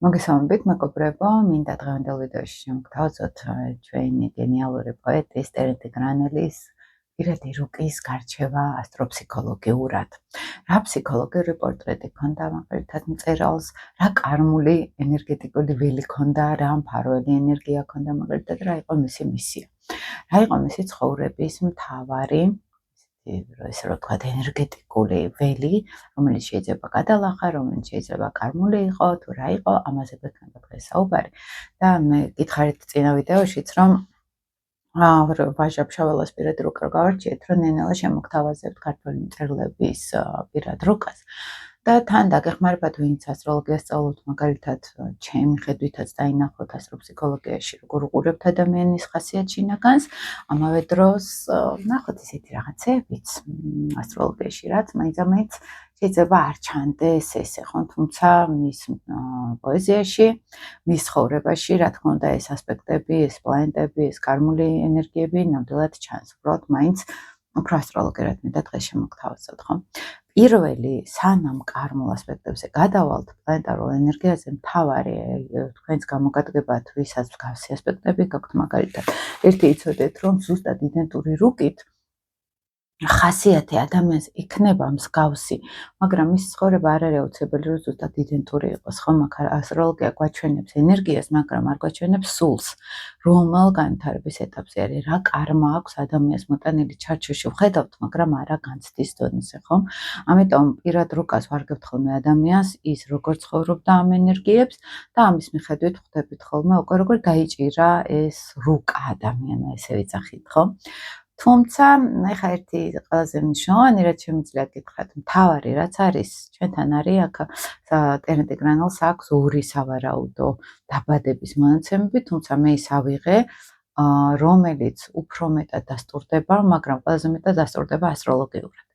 მოგესალმებით, მეგობრებო, მინდა დღევანდელ ვიდეოში შემოგთავაზოთ ჩვენი გენიალური პოეტის ტერენტი გრანელის პირადი რუკის გარჩევა ასტროფსიქოლოგიურად. რა ფსიქოლოგიური პორტრეტი ქონდა მაგალითად მწერალს, რა კარმული ენერგეტიკული ველი ქონდა, რა მფარველი ენერგია ქონდა მაგალითად, რა იყო მისი მისია. რა იყო მისი ცხოვრების მთავარი ესე რომ ვთქვათ, ენერგეტიკული ველი, რომელიც შეიძლება გადალახა, რომელიც შეიძლება კარმული იყო, თუ რა იყო, ამაზე გვექნება დღეს საუბარი. და მე გითხარით წინა ვიდეოშიც, რომ ვაჟა ფშაველას პირადი რუკა გავარჩიეთ, რომ ნენელა შემოგთავაზებთ ქართველი მწერლების პირად რუკას. და თან დაგეხმარებათ, ვინც ასტროლოგიას სწავლობთ, მაგალითად, ჩემი ხედვითაც დაინახოთ ასტროფსიქოლოგიაში, როგორ უყურებთ ადამიანის ხასიათშინაგანს, ამავე დროს ნახოთ ისეთი რაღაცებიც ასტროლოგიაში, რაც მაინც შეიძლება არ ჩანდეს ესე ხო, თუმცა მის პოეზიაში, მის ცხოვრებაში, რა თქმა უნდა, ეს ასპექტები, ეს პლანეტები, ეს კარმული ენერგიები ნამდვილად ჩანს. უბრალოდ მაინც უფრო ასტროლოგიურად მინდა დღეს შემოგთავაზოთ, ხო? პირველი, სანამ კარმულ ასპექტებზე გადავალთ პლანეტარულ ენერგიაზე, მთავარი თქვენს გამოგადგებათ, ვისაც მსგავსი ასპექტები გაქვთ, მაგალითად, ერთი იცოდეთ, რომ ზუსტად იდენტური რუკით ხასიათი ადამიანს იქნება მსგავსი, მაგრამ მის ცხოვრება არ არის აუცილებელი, რომ ზუსტად იდენტური იყოს, ხო? ასტროლოგია გვაჩვენებს ენერგიას, მაგრამ არ გვაჩვენებს სულს, რომელ განვითარების ეტაპზე არის, რა კარმა აქვს ადამიანს მოტანილი ჩარჩოში ვხედავთ, მაგრამ არა განცდის დონეზე, ხო? ამიტომ პირად რუკას ვარგებთ ხოლმე ადამიანს, ის როგორ ცხოვრობდა ამ ენერგიებს და ამის მიხედვით ხვდებით ხოლმე უკვე როგორ დაიჭირა ეს რუკა ადამიანმა, ესე ვიძახით, ხო? თუმცა, ეხა ერთი ყველაზე მნიშვნელოვანი, რაც შემიძლია გითხრათ, მთავარი რაც არის, ჩვენთან არის აქ ტერენტი გრანელს აქვს ორი სავარაუდო დაბადების მონაცემები, თუმცა მე ის ავიღე, რომელიც უფრო მეტად დასტურდება, მაგრამ ყველაზე მეტად დასტურდება ასტროლოგიურად.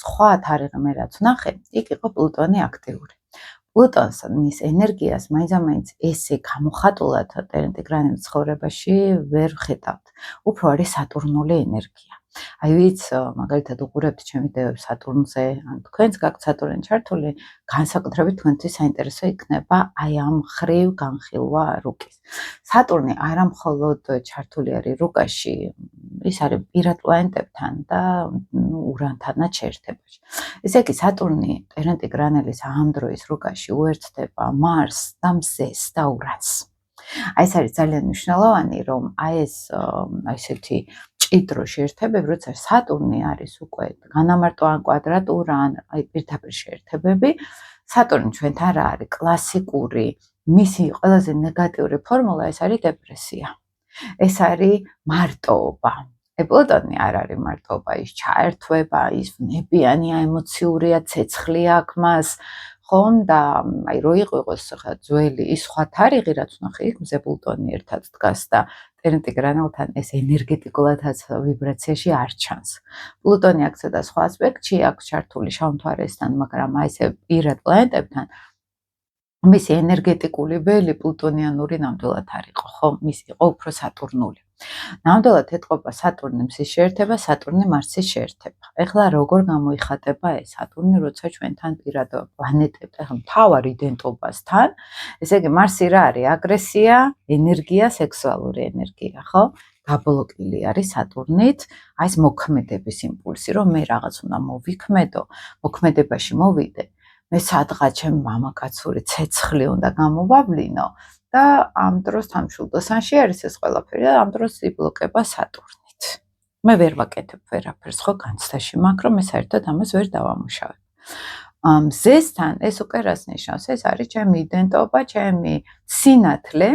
სხვა თარიღი მე რაც ვნახე, იქ იყო პლუტონი აქტიური. პლუტონის ენერგიას მაინც ესე გამოხატულად ტერენტი გრანელის ცხოვრებაში ვერ ვხედავთ. უფრო არის სატურნული ენერგია. აი ვიც მაგალითად უყურებთ ჩემ ვიდეოებს სატურნზე, ან თქვენც გაქვთ სატურნი ჩართული, განსაკუთრებით თქვენთვის საინტერესო იქნება აი ამ ხრივ განხილვა რუკის. სატურნი არა მხოლოდ ჩართული არის რუკაში, ის არის პირად პლანეტებთან და ურანთანაც შეერთებაში. ესე იგი, სატურნი ტერენტი გრანელის ამ დროის რუკაში უერთდება მარსს და მზეს და ურანს. აი ეს არის ძალიან მნიშვნელოვანი, რომ აი ეს ესეთი მჭიდრო შეერთებები, როცა სატურნი არის უკვე განამარტო ან კვადრატურა, ან აი პირდაპირ შეერთებები, სატურნი ჩვენთან რა არის? კლასიკური, მისი ყველაზე ნეგატიური ფორმულა ეს არის დეპრესია. ეს არის მარტოობა. პლუტონი არ არის მარტოობა, ის ჩაერთვება, ის ვნებიანია, ემოციურია, ცეცხლი აქვს მას, ხომ და აი რო იყოს ხა ძველი ის სხვა თარიღი რაც ვნახე, იქ მზე პლუტონი ერთად დგას და ტერენტი გრანელთან ეს ენერგეტიკულადაც ვიბრაციაში არ ჩანს. პლუტონი აქ ცოტა სხვა ასპექტში აქვს ჩართული შავ მთვარესთან, მაგრამ აი ესე პირად პლანეტებთან მისი ენერგეტიკული ველი პლუტონიანური ნამდვილად არ იყო, ხო? მის იყო უფრო სატურნული. ნამდვილად ეთყობა სატურნი მზის შეერთება, სატურნი მარსის შეერთება. ეხლა როგორ გამოიხატება ეს სატურნი, როცა ჩვენთან პირად პლანეტებთან, მთავარ იდენტობასთან, ესე იგი მარსი რა არის? აგრესია, ენერგია, სექსუალური ენერგია, ხო? გაბლოკილი არის სატურნით, აი ეს მოქმედების იმპულსი, რომ მე რაღაც უნდა მოვიქმედო, მოქმედებაში მოვიდე. მე სადღაც ჩემ მამაკაცური ცეცხლი უნდა გამოვავლინო და ამ დროს თამშულდოსანში არის ეს ყველაფერი და ამ დროს იბლოკება სატურნით. მე ვერ ვაკეთებ ვერაფერს ხო განცდაში, მაგრამ მე საერთოდ ამას ვერ დავამუშავებ. მზესთან ეს უკვე რას ნიშნავს? ეს არის ჩემი იდენტობა, ჩემი სინათლე,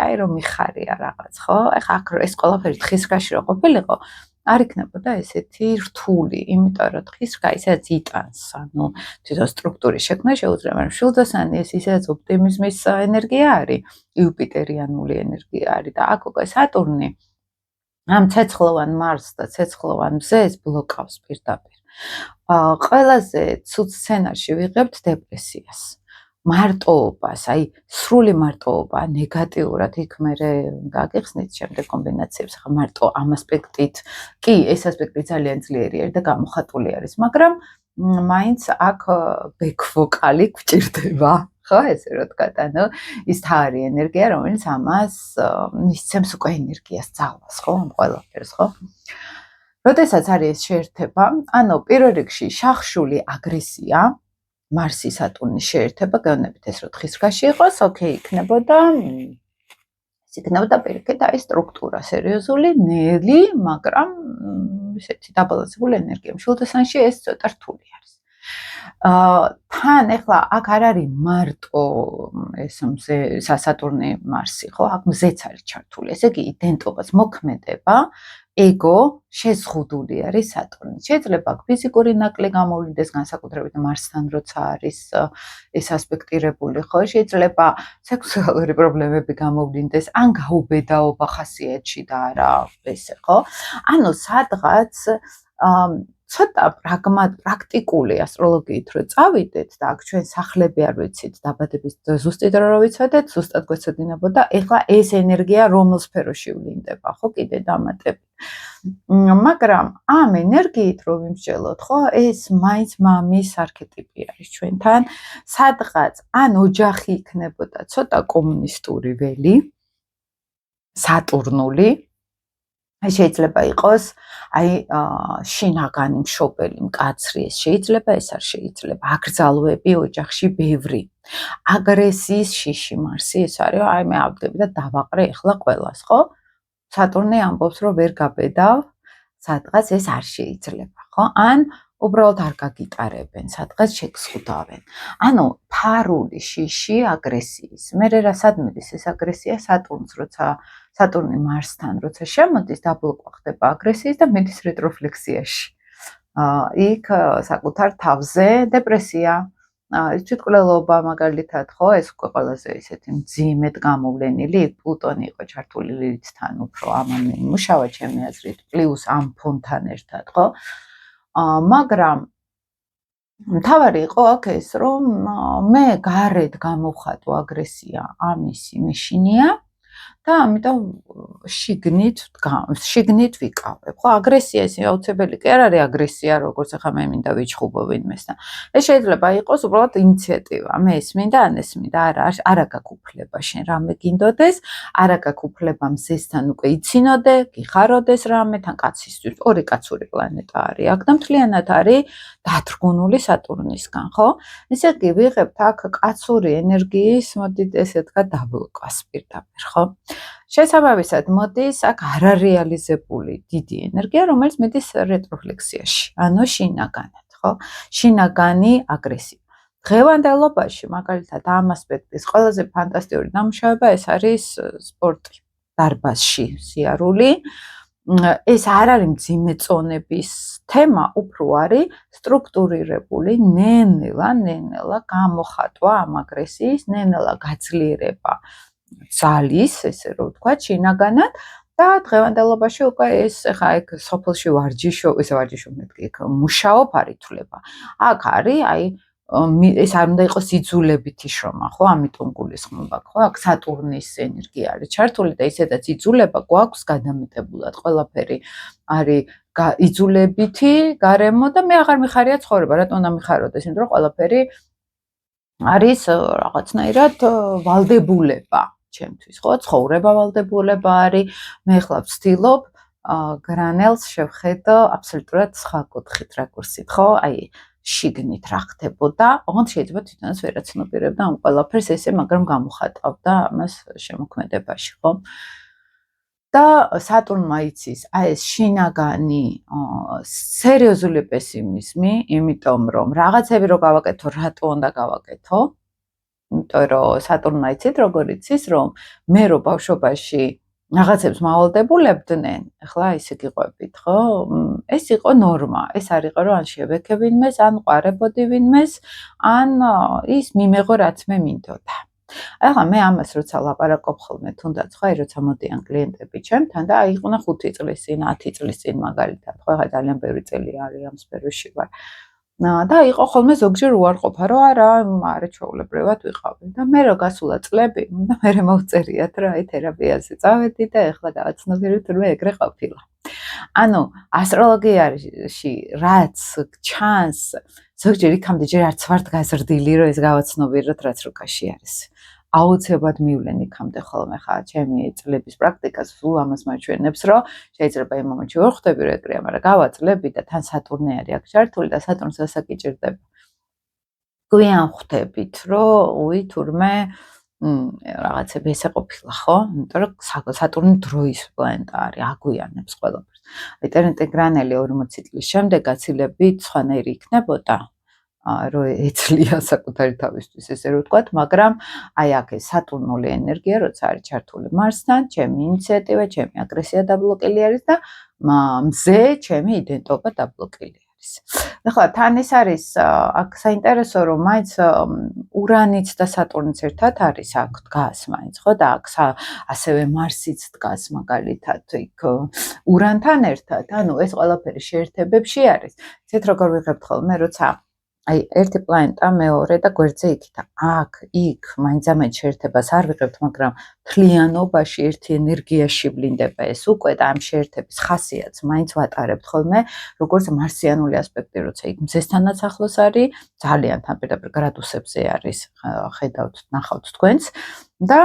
აი რომ მიხარია რაღაც, ხო? ეხლა აქ ეს ყველაფერი თხისგაში რო ყოფილიყო, არ იქნებოდა ესეთი რთული, იმიტომ რომ თხისგა ისედაც იტანს, ანუ თვითონ სტრუქტურის შექმნა შეუძლია, მაგრამ მშვილდოსანი ეს ისედაც ოპტიმიზმის ენერგია არის, იუპიტერიანული ენერგია არის და აქ უკვე სატურნი ამ ცეცხლოვან მარსს და ცეცხლოვან მზეს ბლოკავს პირდაპირ. ყველაზე ცუდ სცენარში ვიღებთ დეპრესიას. მარტოობას, აი სრული მარტოობა, ნეგატიურად იქ მე გაგიხსნით შემდეგ კომბინაციებს, ხა მარტო ამ ასპექტით, კი, ეს ასპექტი ძალიან ძლიერი არის და გამოხატული არის, მაგრამ მაინც აქ ბექ ვოკალი გვჭირდება, ხო, ესე რომ ვთქვათ, ანუ ის თავარი ენერგია, რომელიც ამას მისცემს უკვე ენერგიას, ძალას, ხო, ამ ყველაფერს, ხო? როდესაც არის ეს შეერთება, ანუ პირველ რიგში შახშული აგრესია, მარსი სატურნის შეერთება, გეუბნებით ეს რომ თხის რგაში იყოს, ოკეი, იქნებოდა პირიქით აი სტრუქტურა სერიოზული, ნელი, მაგრამ ისეთი დაბალანსებული ენერგია. მშვილდოსანში ეს ცოტა რთული არის. თან ეხლა აქ არ არის მარტო ეს სატურნი მარსი, ხო? აქ მზეც არის ჩართული. ესე იგი, იდენტობას მოქმედება, ეგო შეზღუდული არის სატურნით. შეიძლება აქ ფიზიკური ნაკლი გამოვლინდეს, განსაკუთრებით მარსთან, როცა არის ეს ასპექტირებული, ხო? შეიძლება სექსუალური პრობლემები გამოვლინდეს, ან გაუბედაობა ხასიათში და არა ესე, ხო? ანუ სადღაც ცოტა პრაქტიკული ასტროლოგიით რო წავიდეთ და აქ ჩვენ სახლები არ ვიცით, დაბადების ზუსტი დრო რო ვიცოდეთ, ზუსტად გვეცოდინებოდა, ეხლა ეს ენერგია რომელ სფეროში ვლინდება, ხო, კიდე დამატებით. მაგრამ ამ ენერგიით რო ვიმსჯელოთ, ხო, ეს მაინც მამის არქეტიპი არის ჩვენთან, სადღაც ან ოჯახი იქნებოდა ცოტა კომუნისტური ველი, სატურნული, შეიძლება იყოს აი შინაგანი მშობელი მკაცრი, ეს შეიძლება, ეს არ შეიძლება, აკრძალვები ოჯახში ბევრი, აგრესიის შიში მარსი, ეს არის, აი მე ავდგები და დავაყრე ეხლა ყველას, ხო? სატურნი ამბობს, რომ ვერ გაბედავ, სადღაც ეს არ შეიძლება, ხო? ან უბრალოდ არ გაგიტარებენ, სადღაც შეგზღუდავენ. ანუ ფარული შიში აგრესიის. მერე რასად მიდის ეს აგრესია სატურნს, როცა სატურნი მარსთან, როცა შემოდის, დაბლოკვა ხდება აგრესიის და მიდის რეტროფლექსიაში. იქ საკუთარ თავზე დეპრესია, თვითმკვლელობა მაგალითად, ხო, ეს უკვე ყველაზე ისეთი მძიმედ გამოვლენილი, პლუტონი იყო ჩართული ლილითთან, უფრო ამან იმუშავა ჩემი აზრით, პლუს ამ ფონთან ერთად, ხო? მაგრამ მთავარი იყო აქ ეს, რომ მე გარეთ გამოვხატო აგრესია ამის იმეშინია და ამიტომ შიგნით ვიკავებ. ხო, აგრესია ეს აუცილებელი კი არ არის აგრესია, როგორც ახლა მე მინდა ვიჩხუბო ვინმესთან. ეს შეიძლება იყოს უბრალოდ ინიციატივა. მე ეს მინდა, ან ეს მინდა, არა გაქვს უფლება შენ რამე გინდოდეს, არა გაქვს უფლება მზესთან უკვე იცინოდე, გიხაროდეს რამე, თან კაცისთვის ორი კაცური პლანეტა არის. აქ და მთლიანად არის დათრგუნული სატურნისგან, ხო? ესე იგი ვიღებთ აქ კაცური ენერგიის, მოდით ესე ვთქვა, დაბლოკას პირდაპირ, ხო? შესაბამისად მოდის აქ არარეალიზებული დიდი ენერგია, რომელიც მიდის რეტროფლექსიაში, ანუ შინაგანად, ხო? შინაგანი აგრესია. დღევანდელობაში, მაგალითად, ამ ასპექტის ყველაზე ფანტასტიკური დამუშავება ეს არის სპორტი, დარბაზში სიარული. ეს არ არის მძიმე წონების თემა, უფრო არის სტრუქტურირებული, ნელა გამოხატვა ამ აგრესიის, ნელა გაძლიერება ძალის, ესე რომ ვთქვა, შინაგანად და დღევანდელობაში უკვე ეს ხა ეგ სოფელში მეთქი, მუშაობ არ ითვლება. აქ არის, აი ეს არ უნდა იყოს იძულებითი შრომა, ხო? ამიტომ გულისხმობა, ხო? აქ სატურნის ენერგია არის ჩართული და ისედაც იძულება გვაქვს გადამეტებულად. ყველაფერი არის იძულებითი გარემო და მე აღარ მიხარია ცხოვრება, რატომ უნდა მიხაროდეს? იმიტომ რომ ყველაფერი არის რაღაცნაირად ვალდებულება ჩემთვის, ხო? ცხოვრება ვალდებულება არის. მე ახლა ვცდილობ გრანელს შევხედო აბსოლუტურად სხვა კუთხით, რაკურსით, ხო? აი შიგნით რა ხდებოდა, ოღონდ შეიძლება თვითონაც ვერაცნობიერებდა ამ ყველაფერს ესე, მაგრამ გამოხატავდა ამას შემოქმედებაში, ხო? და სატურნმა იცის აი ეს შინაგანი სერიოზული პესიმიზმი, იმიტომ რომ რაღაცები რო გავაკეთო, რატო უნდა გავაკეთო? იმიტომ რომ სატურნმა იცით, როგორ იცის, რომ მე რო ბავშვობაში რაღაცებს მავალდებულებდნენ, ახლა ისე გიყვებით, ხო? ეს იყო ნორმა, ეს არ იყო რომ ან შევექე ვინმეს, ან ყვარებოდი ვინმეს, ან ის მიმეღო რაც მე მინდოდა. ახლა მე ამას როცა ლაპარაკობ ხოლმე, თუნდაც ხო, როცა მოდიან კლიენტები ჩემთან და აი იყვნა 5 წლის წინ, 10 წლის წინ მაგალითად, ხო, ახლა ძალიან ბევრი წელი არის ამ სფეროში ვარ. და იყო ხოლმე ზოგჯერ უარყოფა, რომ არა ჩვეულებრივად ვიყავი და მე რო გასულა წლები და მე მოვწერიათ რა აი თერაპიაზე წავედი და ეხლა გავაცნობიერებ თურმე ეგრე ყოფილა. ანუ ასტროლოგიაში რაც ჩანს ზოგჯერ იქამდე ჯერ არც ვართ გაზრდილი რომ ეს გავაცნობიეროთ რაც რუკაში არის. აუცილებლად მივლენ იქამდე ხოლმე ხა ჩემი წლების პრაქტიკას სულ ამას მაჩვენებს რომ შეიძლება იმ მომენტში ვერ ხვდები რომ ეგრეა, მაგრამ გავაწლები და თან სატურნი არის აქ ჩართული და სატურნს ასაკიჭირდება. გვიან ხვდებით რომ უი თურმე რაღაცები ესე ყოფილა ხო? იმიტომ რომ სატურნი დროის პლანეტა არის, აგვიანებს ყველაფერს. აი ტერენტე გრანელი 40 წლის შემდეგ გაცილებით სხვანაირი იქნებოდა. რომ ეცლია საკუთარი თავისთვის ესე რომ ვთქვათ, მაგრამ აი აქ ეს სატურნული ენერგია, როცა არის ჩართული მარსთან, ჩემი ინიციატივა, ჩემი აგრესია დაბლოკილი არის და მზე ჩემი იდენტობა დაბლოკილი არის. ახლა თან ეს არის აქ საინტერესო რომ მაინც ურანიც და სატურნიც ერთად არის აქ დგას მაინც ხო და აქ ასევე მარსიც დგას მაგალითად იქ ურანთან ერთად, ანუ ეს ყველაფერი შეერთებებში არის. ისეთ როგორ ვიღებთ ხოლმე, როცა აი ერთი პლანეტა მეორე და გვერდზე იქით აქ იქ მაინც შეერთებას არ ვიღებთ, მაგრამ მთლიანობაში ერთი ენერგიაში ვლინდება ეს უკვე და ამ შეერთების ხასიათს მაინც ვატარებთ ხოლმე, როგორც მარსიანული ასპექტი, როცა იქ მზესთანაც ახლოს არის, ძალიან თან პირდაპირ გრადუსებზე არის, ხედავთ, ნახავთ თქვენს და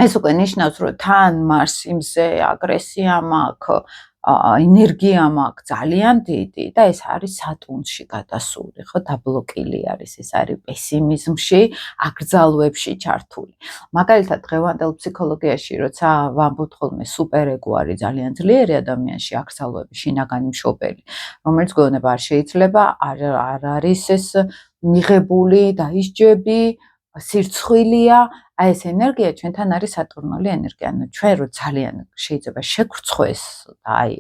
ეს უკვე ნიშნავს, რომ თან მარსი მზე აგრესია მაქვს, ენერგია მაქვს ძალიან დიდი და ეს არის სატურნში გადასული, ხო, დაბლოკილი არის, ეს არის პესიმიზმში, აკრძალვებში ჩართული. მაგალითად, დღევანდელ ფსიქოლოგიაში, როცა ვამბობთ ხოლმე სუპერეგო არის ძალიან ძლიერი ადამიანში, აკრძალვები, შინაგანი მშობელი, რომელიც გვეუბნება არ შეიძლება, არ არის ეს მიღებული, დაისჯები, სირცხვილია, აი ეს ენერგია ჩვენთან არის სატურნული ენერგია. ანუ ჩვენ რო ძალიან შეიძლება შეგვრცხვეს და აი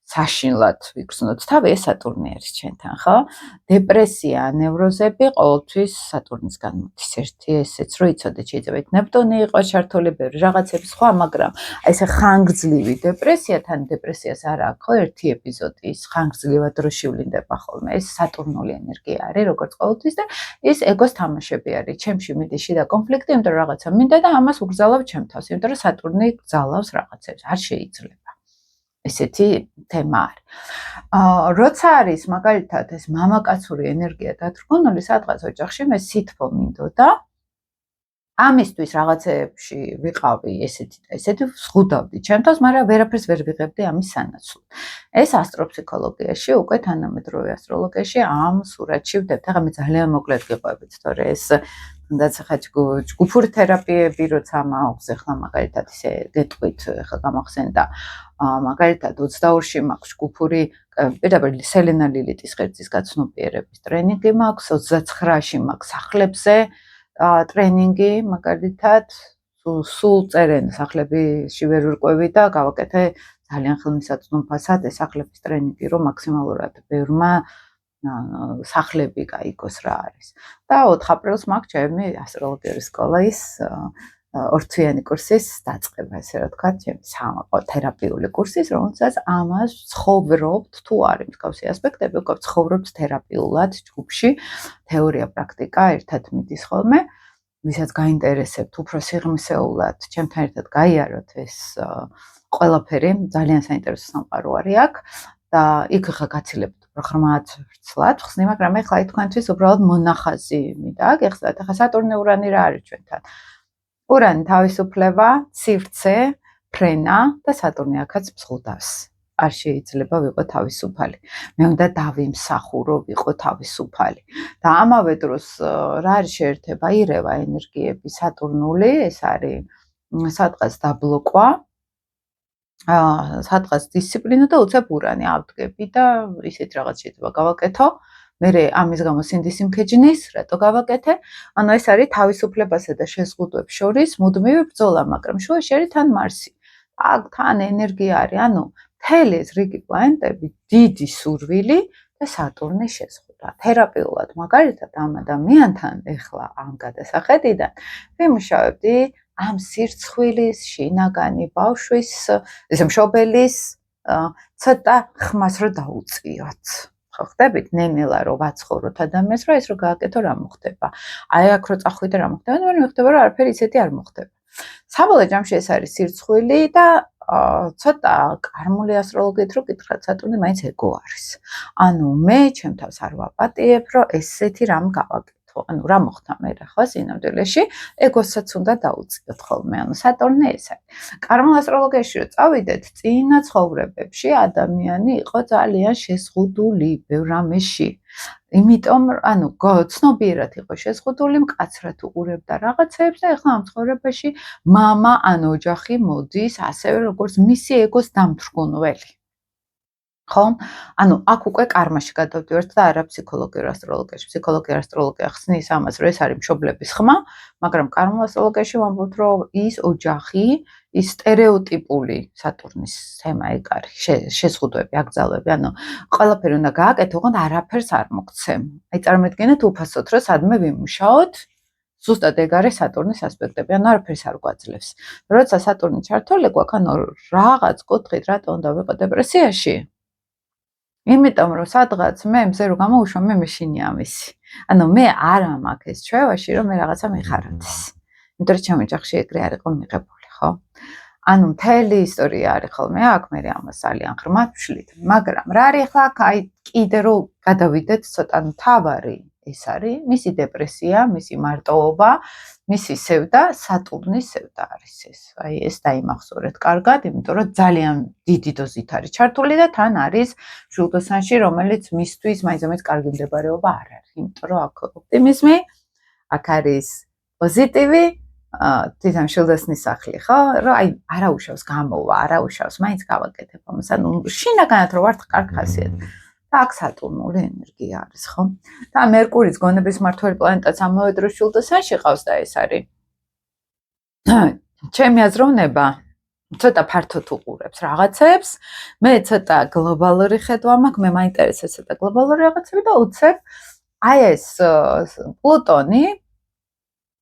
საშინლად ვიგრძნოთ თავი, ეს სატურნი არის ჩვენთან, ხო? დეპრესია, ნევროზები ყოველთვის სატურნისგან მოდის. ერთი ესეც რო იცოდეთ, შეიძლება იქ ნეპტუნი იყოს ჩართული, ბევრი რაღაცები სხვა, მაგრამ აი ესე ხანგრძლივი დეპრესია, თან დეპრესიას არ აქვს, ხო, ერთი ეპიზოდი ის ხანგრძლივად დროში ვლინდება ხოლმე. ეს სატურნული ენერგია არის, როგორც ყოველთვის და ის ეგოს თამაშები არის. ჩემში მიდის შიდა კონფლიქტი, იმიტომ რომ რაღაცა მინდა და ამას უგზავნებ ჩემ თავს, იმიტომ რომ სატურნი გზავნავს რაღაცებს, არ შეიძლება. ესეთი თემა არის. როცა არის მაგალითად ეს მამაკაცური ენერგია დათრგუნული სადღაც ოჯახში, მე სითბო მინდოდა. ამისთვის რაღაცეებში ვიყავი ესეთი და ესეთი ვსხუდავდი ჩემთავს, მაგრამ ვერაფერს ვერ ვიღებდი ამის სანაცვლოდ. ეს ასტროფსიქოლოგიაში, უკვე თანამედროვე ასტროლოგიაში ამ სურათში ვდებთ. ახლა მე ძალიან მოკლედ გიყვებით, თორე ეს თუნდაც ახლა ჯგუფური თერაპიები, როცა მაქვს ახლა მაგალითად ისე გეტყვით, ახლა გამახსენდა მაგალითად 22-ში მაქვს ჯგუფური პირდაპირ სელენა ლილიტის ღერძის გაცნობიერების ტრენინგი მაქვს, 29-ში მაქვს სახლებზე ტრენინგი, მაგალითად სულ წერენ სახლებიში ვერ ვირკვევი და გავაკეთე ძალიან ხელმისაწვდომფასად ეს სახლების ტრენინგი, რომ მაქსიმალურად ბევრმა სახლები გაიგოს რა არის. და 4 აპრილს მაქვს ჩემი ასტროლოგიური სკოლის ორთვიანი კურსის დაწყება, ესე რა თქვა, ჩემი თერაპიული კურსის, რომელსაც ამას ცხოვრობთ, თუ არის მსგავსი ასპექტები, უკვე ცხოვრობთ თერაპიულად ჯგუფში, თეორია, პრაქტიკა ერთად მიდის ხოლმე. ვისაც გაინტერესებთ უფრო სიღრმისეულად, ჩემთან ერთად გაიაროთ ეს ყველაფერი, ძალიან საინტერესო სამყარო არის აქ და იქ ხა გაცილებთ ხრმად ვრცლად ხსნი, მაგრამ ეხლა თქვენთვის უბრალოდ მონახაზი მინდა გეხსნათ. ახლა სატურნი ურანი რა არის ჩვენთან? ურანი თავისუფლება, სივრცე, ფრენა და სატურნი აქაც მსხუდავს. არ შეიძლება ვიყო თავისუფალი. მე უნდა დავიმსახურო, ვიყო თავისუფალი. და ამავე დროს რა არის შეერთება? ირევა ენერგიები სატურნული, ეს არის სადღაც დაბლოკვა, სადღაც დისციპლინა და უცებ ურანი ავდგები და ისეთ რაღაც შეიძლება გავაკეთო. მე ამის გამო სინდისი მქეჯნის, რატო გავაკეთე? ანუ ეს არის თავისუფლებასა და შეზღუდვებს შორის მუდმივი ბრძოლა, მაგრამ შუაში არის თან მარსი. აქ თან ენერგია არის, ანუ მთელი ეს რიგი პლანეტები, დიდი სურვილი და სატურნის შეზღუდვა. თერაპიულად მაგალითად ამ ადამიანთან ეხლა ამ გადასახედიდან ვიმუშავებდი ამ სირცხვილის, შინაგანი ბავშვის, ესე მშობელის ცოტა ხმას რო დაუწიოთ. ხო ხდებით ნენელა რომ ვაცხოვროთ ადამიანს რომ ეს რო გააკეთო რა მოხდება აი აქ რო წახვიდე რა მოხდება მე მეხდება რომ არაფერი ისეთი არ მოხდება საბოლოო ჯამში ეს არის სირცხვილი და ცოტა კარმული ასტროლოგიით რო კითხავთ სატურნი მაინც ეგო არის ანუ მე ჩემ თავს არ ვაპატიებ რომ ესეთი რამ გავაკეთო ანუ რა მოხდა მე რა ხო სინამდვილეში ეგოსაც უნდა დაუწიოთ ხოლმე ანუ სატურნი ეს არის კარმულ ასტროლოგიაში რო წავიდეთ წინა ცხოვრებებში ადამიანი იყო ძალიან შეზღუდული ბევრ რამეში იმიტომ ანუ ცნობიერად იყო შეზღუდული მკაცრად უყურებდა რაღაცებს და ეხლა ამ ცხოვრებაში მამა ან ოჯახი მოდის ასევე როგორც მისი ეგოს დამთრგუნველი ხო? ანუ აქ უკვე კარმაში გადავდივართ და არა ფსიქოლოგიურ ასტროლოგიაში. ფსიქოლოგიურ ასტროლოგია ხსნის ამას, რომ ეს არის მშობლების ხმა, მაგრამ კარმულ ასტროლოგიაში ვამბობთ, რომ ის ოჯახი, ის სტერეოტიპული სატურნის თემა ეგ არის, შეზღუდვები, აკრძალვები, ანუ ყველაფერი უნდა გააკეთო, ოღონდ არაფერს არ მოგცემ. აი წარმოიდგინეთ უფასოდ, რომ სადმე ვიმუშაოთ, ზუსტად ეგ არის სატურნის ასპექტები, ანუ არაფერს არ გვაძლევს. როცა სატურნი ჩართული გვაქვს, ანუ რაღაც კუთხით რატო უნდა ვიყო დეპრესიაში? იმიტომ რომ სადღაც მე მზე რო გამოვუშვა მე მეშინია ამისი. ანუ მე არ მაქვს ეს ჩვევაში რომ მე რაღაცა მიხარდეს. იმიტომ რომ ჩემი ოჯახში ეგრე არ იყო მიღებული, ხო? ანუ მთელი ისტორია არის ხოლმე აქ მე ამას ძალიან ღრმად ვშლით. მაგრამ რა არის ახლა აი კიდე რო გადავიდეთ ცოტა მთავარი ეს არის მისი დეპრესია, მისი მარტოობა, მისი სევდა, სატურნის სევდა არის ეს. აი ეს დაიმახსოვრეთ კარგად, იმიტომ რომ ძალიან დიდი დოზით არის ჩართული და თან არის ჟულდოსანში, რომელიც მისთვის მაინც კარგი მდებარეობა არ არის. იმიტომ რომ აქ ოპტიმიზმი, აქ არის პოზიტივი, თვითონ ჟულდოსნის სახლი, ხო? რომ აი არაუშავს გამოვა, არაუშავს, მაინც გავაკეთებ ამას. ანუ შინაგანად რო ვართ კარგ ხასიათი. და აქ სატურნული ენერგია არის, ხო? და მერკურის გონების მმართველი პლანეტაც ამავე დროს ჟულდოსანში ყავს და ეს არის. ჩემი აზროვნება ცოტა ფართოდ უყურებს რაღაცებს, მე ცოტა გლობალური ხედვა მაქვს, მე მაინტერესებს ცოტა გლობალური რაღაცები და უცებ აი ეს პლუტონი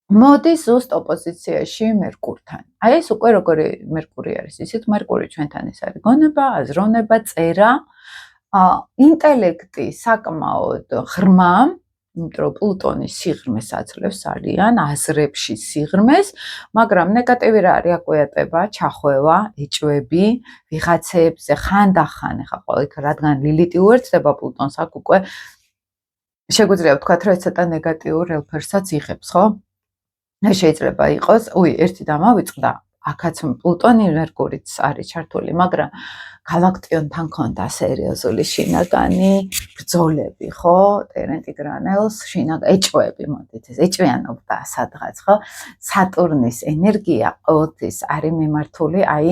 მოდის ზუსტ ოპოზიციაში მერკურთან. აი ეს უკვე როგორი მერკური არის, ისეთ მერკური ჩვენთან ეს არის გონება, აზროვნება, წერა, ინტელექტი საკმაოდ ღრმა, იმიტომ რომ პლუტონი სიღრმეს აძლევს ძალიან, აზრებში სიღრმეს, მაგრამ ნეგატივი რა არის აკვიატება, ჩახვევა, ეჭვები, ვიღაცებზე ხანდახან ეხა ყოველ რადგან ლილიტი უერთდება პლუტონს, აქ უკვე შეგვიძლია ვთქვათ, რომ ეს ცოტა ნეგატიურ ელფერსაც იღებს, ხო? შეიძლება იყოს, ერთი დამავიწყდა, აქაც პლუტონი მერკურიც არის ჩართული, მაგრამ გალაქტიონთან ქონდა სერიოზული შინაგანი ბრძოლები, ხო? ტერენტი გრანელს ეჭვები, მოდით ეს ეჭვიანობდა სადღაც, ხო? სატურნის ენერგია ყოველთვის არის მიმართული აი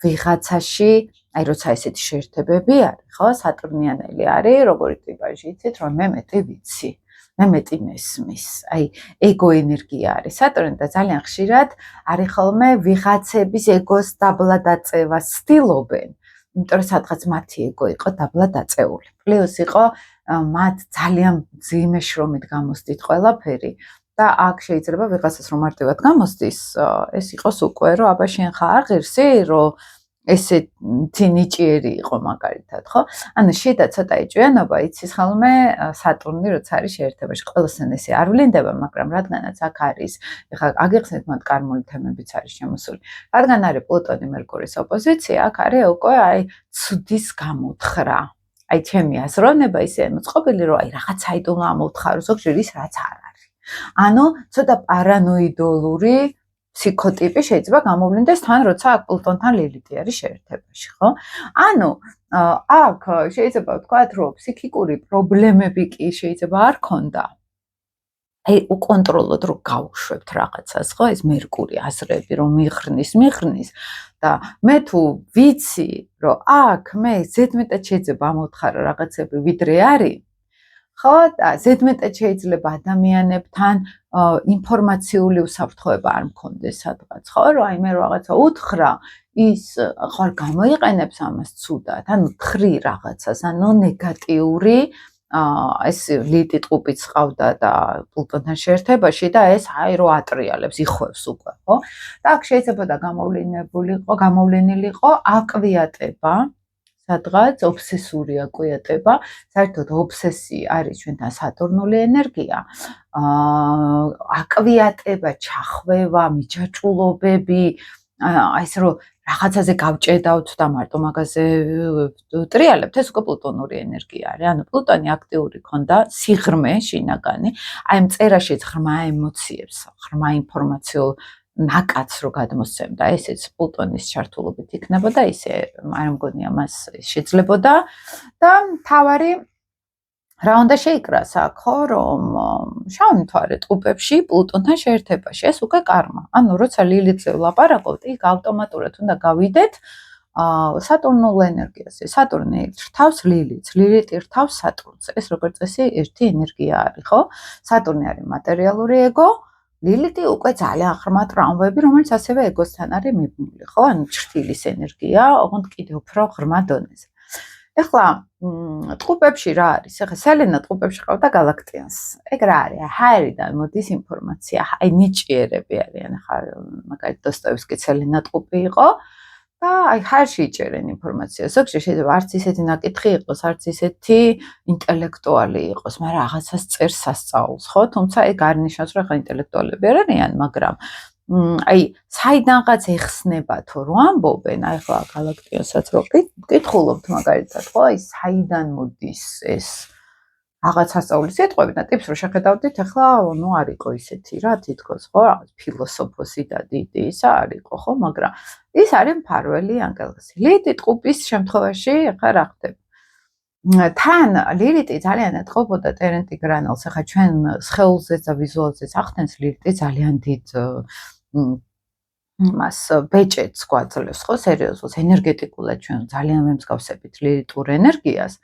ვიღაცაში, აი როცა ესეთი შეერთებები არის, ხო? სატურნიანელი არის, როგორი ტიპაჟი იცით, რომ მე მეტი ვიცი. მე მეტი მესმის, აი ეგო ენერგია არის სატურნი და ძალიან ხშირად არის ხოლმე ვიღაცების ეგოს დაბლა დაწევას ცდილობენ, იმიტომ რომ სადღაც მათი ეგო იყო დაბლა დაწეული. პლუს იყო მათ ძალიან მძიმე შრომით გამოსდით ყველაფერი და აქ შეიძლება ვიღაცას რომ მარტივად გამოსდის, ეს იყოს უკვე რომ აბა შენ ხარ არ ღირსი, რომ ესეთი ნიჭიერი იყო მაგალითად, ხო? ანუ შიდა ცოტა ეჭვიანობა იცის ხოლმე სატურნი როცა არის შეერთებაში. ყველასთან ესე არ ვლინდება, მაგრამ რადგანაც აქ არის, ეხლა აგიხსნით მათ კარმული თემებიც არის შემოსული. რადგან არის პლუტონი მერკურის ოპოზიცია, აქ არის უკვე აი ცუდის გამოთხრა. აი ჩემი აზროვნება ისე მოწყობილი, რომ აი რაღაცა იდომა ამოვთხარო, ზოგჯერ ის რაც არ არის. ანუ ცოტა პარანოიდალური ფსიქოტიპი შეიძლება გამოვლინდეს თან, როცა აქ პლუტონთან ლილიტი არის შეერთებაში, ხო? ანუ აქ შეიძლება ვთქვათ, რომ ფსიქიკური პრობლემები კი შეიძლება არ ქონდა. აი უკონტროლოდ რომ გავუშვებთ რაღაცას, ხო? ეს მერკური აზრები რომ მიხრნის და მე თუ ვიცი, რომ აქ მე ზედმეტად შეიძლება ამოვთხარო რაღაცები ვიდრე არის, ხო? და ზედმეტად შეიძლება ადამიანებთან ინფორმაციული უსაფრთხოება არ მქონდეს სადღაც, ხო? რომ აი მე რაღაცა უთხრა, ის ხარ გამოიყენებს ამას ცუდად, ანუ თხრი რაღაცას, ანუ ნეგატიური ეს ლიტი ტყუპიც ყავდა და პლუტონთან შეერთებაში და ეს აი რო ატრიალებს, იხევს უკვე, ხო? და აქ შეიძლება და გამოვლენილიყო აკვიატება სადღაც ობსესური აკვიატება, საერთოდ ობსესი არის ჩვენთან სატურნული ენერგია. აკვიატება, ჩახვევა, მიჯაჭვულობები, აი ეს რომ რაღაცაზე გავჭედავთ და მარტო მაგაზე ტრიალებთ, ეს უკვე პლუტონური ენერგია არის. ანუ პლუტონი აქტიური ქონდა სიღრმე შინაგანი, აი მწერაშიც ღრმა ემოციებს, ღრმა ინფორმაციულ ნაკადს რო გადმოსცემდა, ესეც პლუტონის ჩართულობით იქნებოდა, ისე არ მგონია მას შეძლებოდა და თავარი რა უნდა შეიკრას აქ, ხო, რომ შავი მთვარე ტყუპებში პლუტონთან შეერთებაში, ეს უკვე კარმა. ანუ როცა ლილითზე ვლაპარაკობთ, იქ ავტომატურად უნდა გავიდეთ სატურნულ ენერგიაზე. სატურნი რთავს ლილითს, ლილითი რთავს სატურნს. ეს როგორც წესი ერთი ენერგია არის, ხო? სატურნი არის მატერიალური ეგო, ლილითი უკვე ძალიან ღრმა ტრამვები, რომელიც ასევე ეგოსთან არის მიბმული, ხო? ანუ ჩრდილის ენერგია, ოღონდ კიდევ უფრო ღრმა დონეზე. ეხლა ტყუპებში რა არის? ეხლა სელენა ტყუპებში ყავდა გალაქტიონს. ეგ რა არის? ჰაერიდან მოდის ინფორმაცია, აი ნიჭიერები არიან. ახლა მაგალითად დოსტოევსკი სელენა ტყუპი იყო და აი ჰაერში იჭერენ ინფორმაციას. ზოგჯერ შეიძლება არც ისეთი ნაკითხი იყოს, არც ისეთი ინტელექტუალი იყოს, მაგრამ რაღაცას წერს სასწაულს, ხო? თუმცა ეგ არ ნიშნავს, რომ ახლა ინტელექტუალები არ არიან, მაგრამ აი საიდანღაც ეხსნება თუ რო ამბობენ, აი ახლა გალაქტიონსაც რო კითხულობთ მაგალითად, ხო? აი საიდან მოდის ეს რაღაც სასწაულის სიტყვები და ტიპს რო შეხედავდით, ახლა ნუ არ იყო ისეთი რა, თითქოს ხო, რაღაც ფილოსოფოსი და დიდი ისა არ იყო, ხო, მაგრამ ის არის მფარველი ანგელოზი. ლილითი ტყუპის შემთხვევაში ახლა რა ხდება? თან ლილითი ძალიან ეთყობოდა ტერენტი გრანელს, ახლა ჩვენ სხეულზეც და ვიზუალზეც ახდენს ლილითი ძალიან დიდ მას ბეჭედს გვაძლევს, ხო, სერიოზულს, ენერგეტიკულად ჩვენ ძალიან ვემსგავსებით ლილითურ ენერგიას.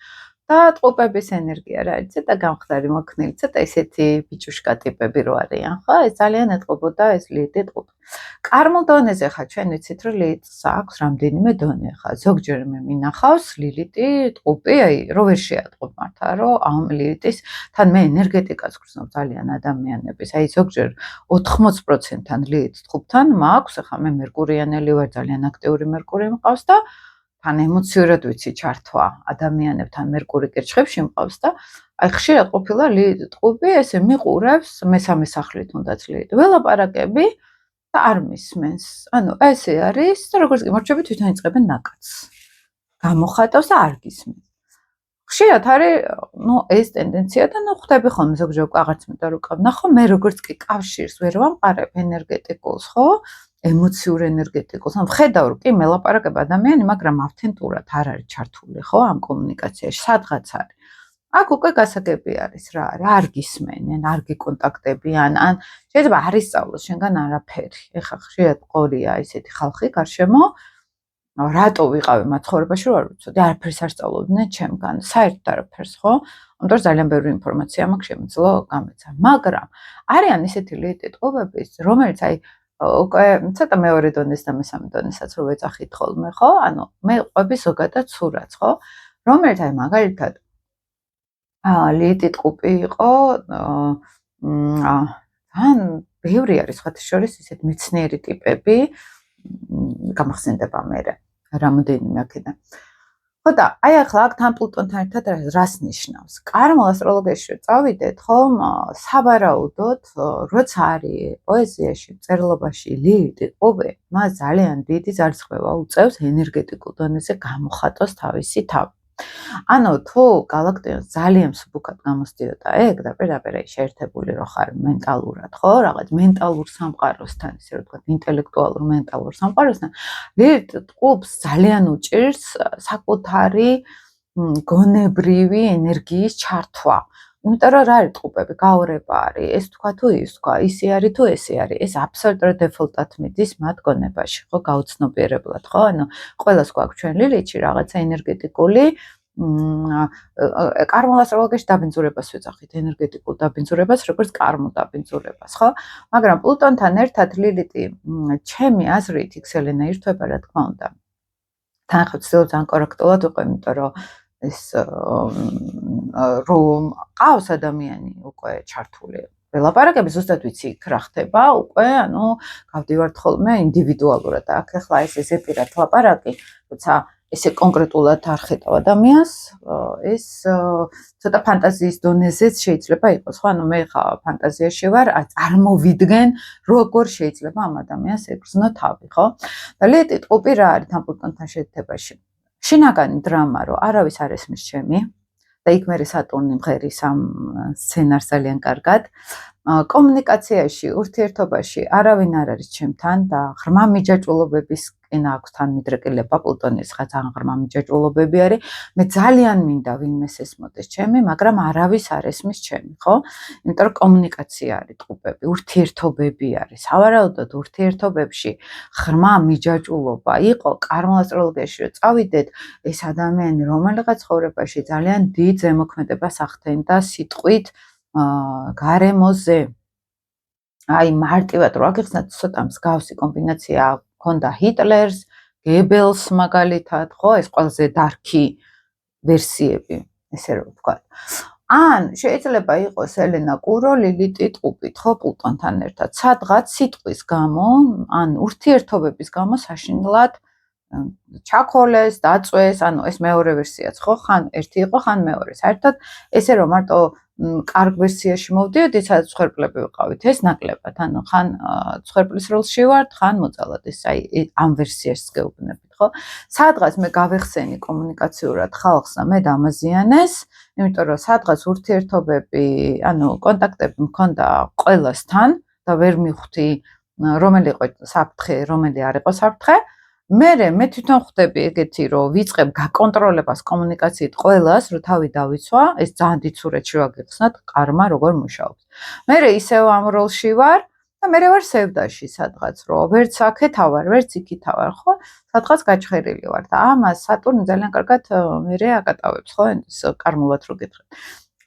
და ტყუპების ენერგია რა არის, ცოტა გამხდარი მოქნილი, ცოტა ისეთი ბიჭუშკა ტიპები რო არიან, ხო? ეს ძალიან ეთყობოდა ეს ლილითი ტყუპი. კარმულ დონეზე ხა ჩვენ ვიცით, რომ ლილითს აქვს რამდენიმე დონე ხა. ზოგჯერ მე მინახავს ლილითი ტყუპი, აი რო ვერ შეატყობ მართა, რომ ამ ლილითის თან მე ენერგეტიკას გრძნობ ძალიან ადამიანების. აი ზოგჯერ 80%-თან ლილით ტყუპთან მაქვს, ხა მე მერკურიანელი ვარ, ძალიან აქტიური მერკური მყავს და თან ემოციურად ვიცი ჩართვა ადამიანებთან მერკური კირჩხებში მყავს და აი ხშირად ყოფილა ლილითი ტყუპი ესე მიყურებს მესამე სახლით უნდაც ლილითი ველაპარაკები და არ მისმენს. ანუ ესე არის და როგორც კი მორჩები თვითონ იწყებენ ნაკადს. გამოხატავს და არ გისმენს. ხშირად არის, ნუ ეს ტენდენცია და ნუ ხვდები ხოლმე ზოგჯერ აღარც მინდა რომ ვნახო, მე როგორც კი კავშირს ვერ ვამყარებ ენერგეტიკულს, ხო? ემოციურ ენერგეტიკულს. ანუ ხედავ რომ კი მელაპარაკებ ადამიანი, მაგრამ ავთენტურად არ არის ჩართული, ხო, ამ კომუნიკაციაში, სადღაც არის. აქ უკვე გასაგები არის რა არის, არ გისმენენ, არ გიკონტაქტებიან, ან შეიძლება არ ისწავლოს შენგან არაფერი. ეხლა ხშირად ყოლია ისეთი ხალხი გარშემო, რატო ვიყავი მაცხოვრებაში რომ არ ვიცოდი, არაფერს არ სწავლობდნენ ჩემგან, საერთოდ არაფერს, ხო? ამიტომ ძალიან ბევრი ინფორმაცია მაქვს შემიძლია გამეცა, მაგრამ არიან ისეთი ლილითი ტყუპები, რომელიც აი უკვე ცოტა მეორე დონეს და მესამე დონესაც რო ვეძახით ხოლმე, ხო? ანუ მე ყვები ზოგადად სურათს, ხო? რომელიც აი მაგალითად ლილითი ტყუპი იყო, თან ბევრი არის სხვათა შორის ისეთი მეცნიერი ტიპები, გამახსენდება მერე რამოდენიმე აქედან. ხო და აი ახლა აქ თან პლუტონთან ერთად რას ნიშნავს? კარმულ ასტროლოგიაში რო წავიდეთ, ხომ, სავარაუდოდ, როცა არის პოეზიაში, წერლობაში ლილითი ტყუპი, მას ძალიან დიდი ზარცხვევა უწევს ენერგეტიკულ დონეზე გამოხატოს თავისი თავი. ანუ თუ გალაქტიონს ძალიან მსუბუქად გამოსდიოდა ეგ და პირდაპირ შეერთებული რო ხარ მენტალურად, ხო, რაღაც მენტალურ სამყაროსთან, ისე რომ ვთქვათ, ინტელექტუალურ მენტალურ სამყაროსთან, ლილითი ტყუპს ძალიან უჭირს საკუთარი გონებრივი ენერგიის ჩართვა. იმიტომ რომ რა არის ტყუპები, გაორება არის, ეს თქვა თუ ის თქვა, ისი არის თუ ესე არის, ეს აბსოლუტურად დეფოლტად მიდის მათ გონებაში, ხო, გაუცნობიერებლად, ხო? ანუ ყველას გვაქვს ჩვენ ლილითში რაღაცა ენერგეტიკული კარმულ ასტროლოგიაში დაბინძურებას ვეძახით, ენერგეტიკულ დაბინძურებას, როგორც კარმულ დაბინძურებას, ხო? მაგრამ პლუტონთან ერთად ლილითი, ჩემი აზრით, იქ სელენა ირთვება, რა თქმა უნდა. თან ხო ცდილობ ძალიან კორექტულად ვიყო, იმიტომ რომ ეს რომ ყავს ადამიანი უკვე ჩართული ველაპარაკები, ზუსტად ვიცი იქ რა ხდება, უკვე, ანუ გავდივართ ხოლმე ინდივიდუალურად. აქ ახლა ეს ზეპირად ლაპარაკი, როცა ესე კონკრეტულად არ ხედავ ადამიანს, ეს ცოტა ფანტაზიის დონეზეც შეიძლება იყოს, ხო? ანუ მე ხა ფანტაზიაში ვარ, წარმოვიდგენ, როგორ შეიძლება ამ ადამიანს ეგრძნო თავი, ხო? და ლეტით ყოფი რა არის ამ პლუტონთან შეერთებაში? შინაგანი დრამა, რომ არავის არ ესმის ჩემი და იქ მე სატურნი მღერის ამ სცენარს ძალიან კარგად. კომუნიკაციაში, ურთიერთობაში არავინ არ არის ჩემთან და ღრმა მიჯაჭვულობების კენა აქვს თან მიდრეკილება პლუტონის ხა ძალიან ღრმა მიჯაჭვულობები არის. მე ძალიან მინდა ვინმეს ესმოდეს ჩემი, მაგრამ არავის არ ესმის ჩემი, ხო? იმიტომ რომ კომუნიკაცია არის ტყუპები, ურთიერთობები არის. სავარაუდოდ ურთიერთობებში ღრმა მიჯაჭვულობა იყო კარმულ ასტროლოგიაში რომ წავიდეთ, ეს ადამიანი რომელიღაც ცხოვრებაში ძალიან დიდ ზემოქმედებას ახდენდა სიტყვით გარემოზე. აი მარტივად რო აგიხსნათ ცოტა მსგავსი კომბინაცია ქონდა ჰიტლერს, გებელს მაგალითად, ხო, ეს ყველაზე დარკი ვერსიები, ესე რომ ვთქვა. ან შეიძლება იყოს ელენა კურო, ლილიტი ტყუპით, ხო, პლუტონთან ერთად, სადღაც სიტყვის გამო, ან ურთიერთობების გამო საშინლად ჩაქოლეს, დაწვეს, ანუ ეს მეორე ვერსიაც, ხო, ხან ერთი იყო, ხან მეორე. საერთოდ ესე რომ მარტო კარგ ვერსიაში მოვდიოდით, სადაც ცხვერპლები ვიყავით, ეს ნაკლებად, ანუ ხან ცხვერპლის როლში ვართ, ხან მოძალად, ეს აი ამ ვერსიას გეუბნებით, ხო? სადღაც მე გავეხსენი კომუნიკაციურად ხალხს და მე დამაზიანეს, იმიტომ რომ სადღაც ურთიერთობები, ანუ კონტაქტები მქონდა ყველასთან და ვერ მივხვდი რომელი იყო საფრთხე, რომელი არ იყო საფრთხე. მე თვითონ ხვდები ეგეთი რომ ვიწყებ გაკონტროლებას კომუნიკაციით ყველას, რომ თავი დავიცვა, ეს ძალიან დიცურეთში ვაგეხსნათ, კარმა როგორ მუშაობს. მე ისევ ამ როლში ვარ და მე ვარ სევდაში სადღაც, რომ ვერც აქეთა ვარ, ვერც იქითა ვარ, ხო? სადღაც გაჩხერილი ვარ და ამას სატურნი ძალიან კარგად მე აკატავებს, ხო? ეს კარმულად რო გითხრათ.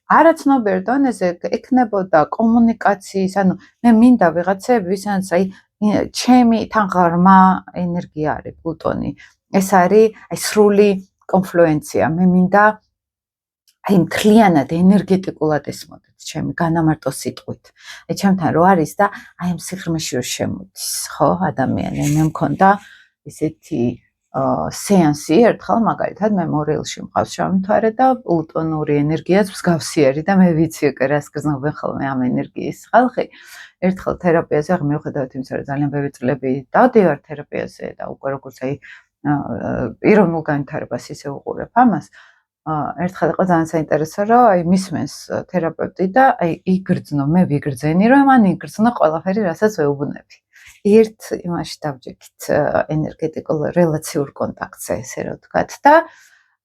არაცნობიერ დონეზე ექნებოდა კომუნიკაციის, ანუ მე მინდა ვიღაცები, ვისაც აი ჩემი თან ღრმა ენერგია არის პლუტონი. ეს არის აი სრული კონფლუენცია. მე მინდა აი მთლიანად ენერგეტიკულად ესმოდეთ ჩემი განამარტო სიტყვით. აი ჩემთან რო არის და აი ამ სიღრმეში რო შემოდის, ხო, ადამიანი. მე მქონდა ესეთი სეანსი ერთხელ მაგალითად მემორიალში მყავს შავმთვარე და პლუტონური ენერგიაც მსგავსი არის და მე ვიცი რას გრძნობენ ხოლმე ამ ენერგიის ხალხი. ერთხელ თერაპიაზე მიუხედავად იმისა, რომ ძალიან ბევრი წლები დავდივარ თერაპიაზე და უკვე როგორც აი პიროვნულ განვითარებას ისე უყურებ ამას, ერთხელ იყო ძალიან საინტერესო, რომ აი მისმენს თერაპევტი და აი იგრძნო, მე ვიგრძენი, რომ მან იგრძნო ყველაფერი, რასაც ვეუბნები. ერთ იმაში დავჯექით ენერგეტიკულ რელაციურ კონტაქტზე, ესე რომ ვთქვათ და